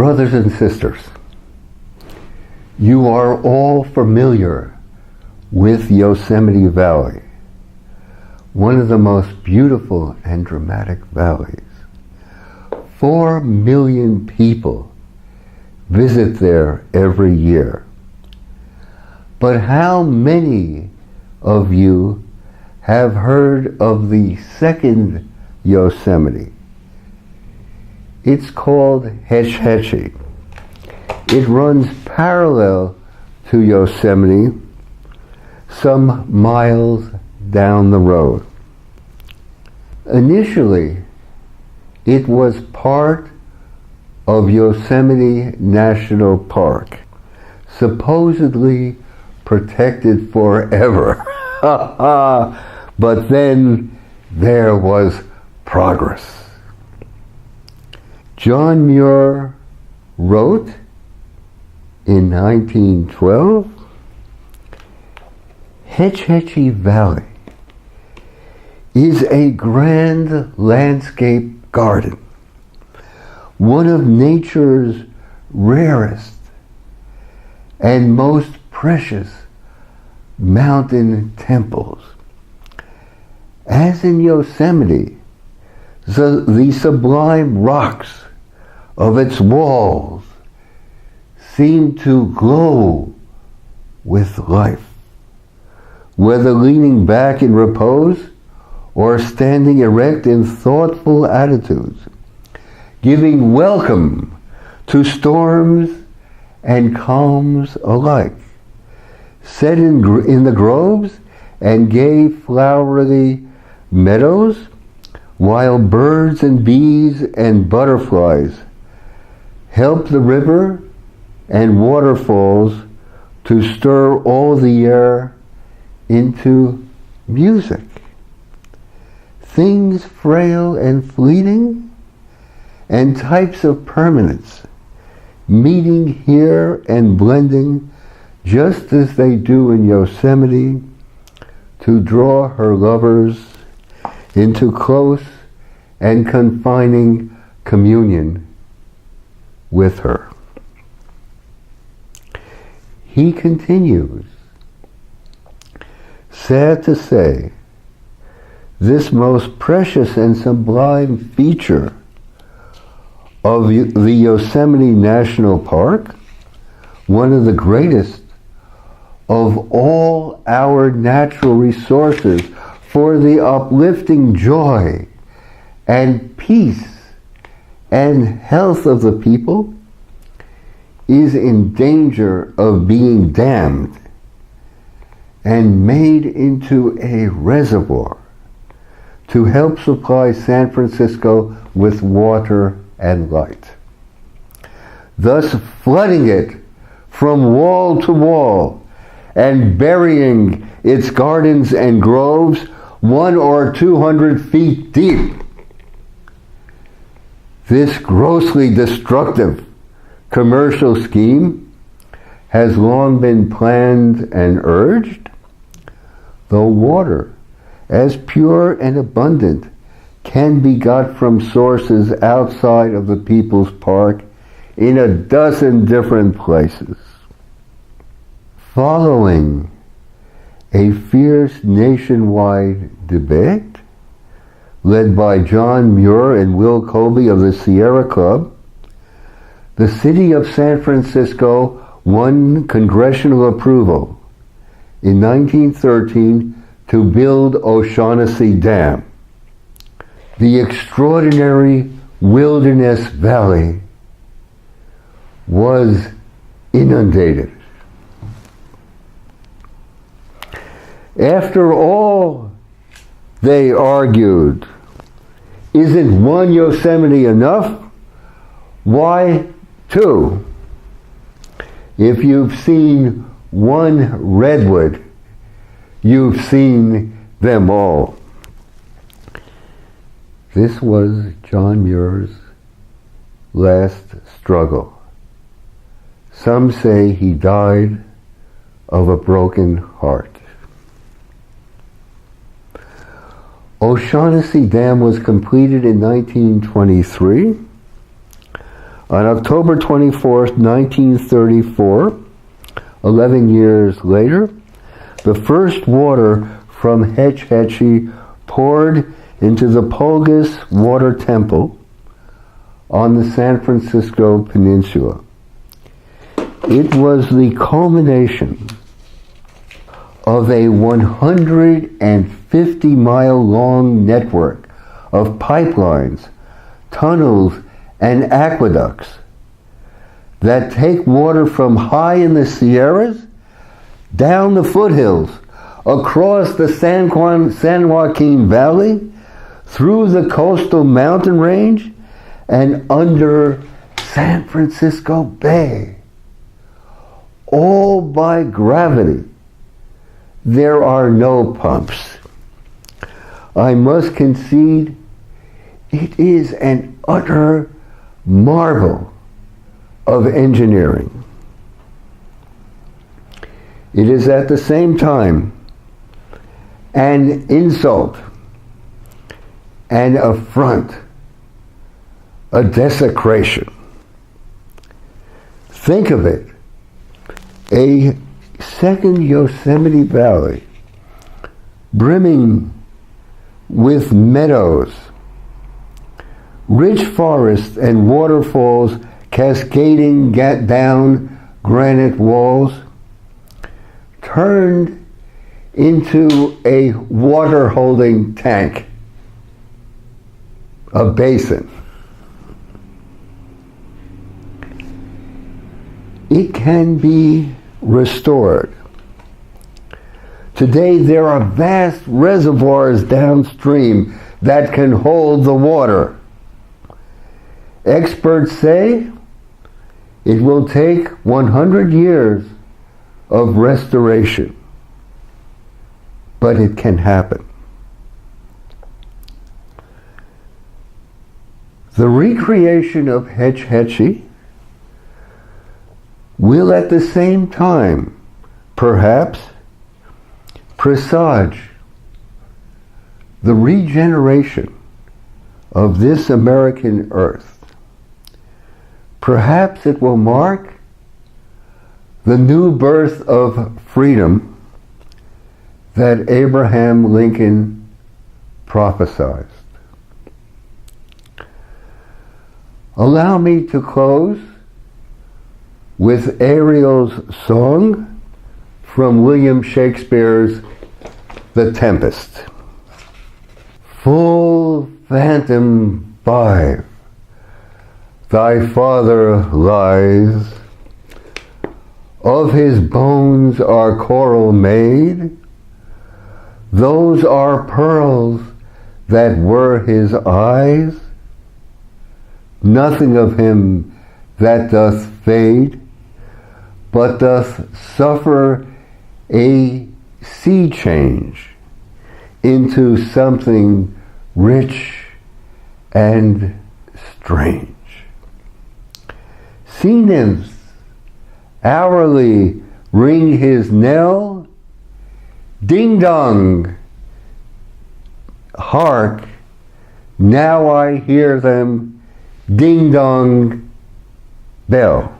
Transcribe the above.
Brothers and sisters, you are all familiar with Yosemite Valley, one of the most beautiful and dramatic valleys. 4 million people visit there every year. But how many of you have heard of the second Yosemite? It's called Hetch Hetchy. It runs parallel to Yosemite, some miles down the road. Initially, it was part of Yosemite National Park, supposedly protected forever. But then there was progress. John Muir wrote in 1912, Hetch Hetchy Valley is a grand landscape garden, one of nature's rarest and most precious mountain temples. As in Yosemite, the sublime rocks of its walls seem to glow with life, whether leaning back in repose or standing erect in thoughtful attitudes, giving welcome to storms and calms alike. Set in the groves and gay flowery meadows, while birds and bees and butterflies help the river and waterfalls to stir all the air into music. Things frail and fleeting and types of permanence, meeting here and blending just as they do in Yosemite to draw her lovers into close and confining communion with her. He continues, sad to say, this most precious and sublime feature of the Yosemite National Park, one of the greatest of all our natural resources for the uplifting joy and peace and health of the people, is in danger of being dammed and made into a reservoir to help supply San Francisco with water and light, thus flooding it from wall to wall and burying its gardens and groves 100 or 200 feet deep. This grossly destructive commercial scheme has long been planned and urged, though water, as pure and abundant, can be got from sources outside of the People's Park in a dozen different places. Following a fierce nationwide debate led by John Muir and Will Colby of the Sierra Club, the city of San Francisco won congressional approval in 1913 to build O'Shaughnessy Dam. The extraordinary wilderness valley was inundated. After all, they argued, isn't one Yosemite enough? Why two? If you've seen one redwood, you've seen them all. This was John Muir's last struggle. Some say he died of a broken heart. O'Shaughnessy Dam was completed in 1923. On October 24th, 1934, 11 years later, the first water from Hetch Hetchy poured into the Polgus Water Temple on the San Francisco Peninsula. It was the culmination of a 150-mile-long network of pipelines, tunnels, and aqueducts that take water from high in the Sierras, down the foothills, across the San Joaquin Valley, through the coastal mountain range, and under San Francisco Bay. All by gravity. There are no pumps. I must concede, it is an utter marvel of engineering. It is at the same time an insult, an affront, a desecration. Think of it, a second Yosemite Valley brimming with meadows, rich forests and waterfalls cascading down granite walls, turned into a water-holding tank, a basin. It can be restored. Today there are vast reservoirs downstream that can hold the water. Experts say it will take 100 years of restoration, but it can happen. The recreation of Hetch Hetchy will at the same time, perhaps, presage the regeneration of this American earth. Perhaps it will mark the new birth of freedom that Abraham Lincoln prophesied. Allow me to close with Ariel's song from William Shakespeare's The Tempest. Full phantom 5, thy father lies, of his bones are coral made, those are pearls that were his eyes, nothing of him that doth fade, but doth suffer a sea change into something rich and strange. Sea nymphs hourly ring his knell, ding dong, hark, now I hear them, ding dong bell.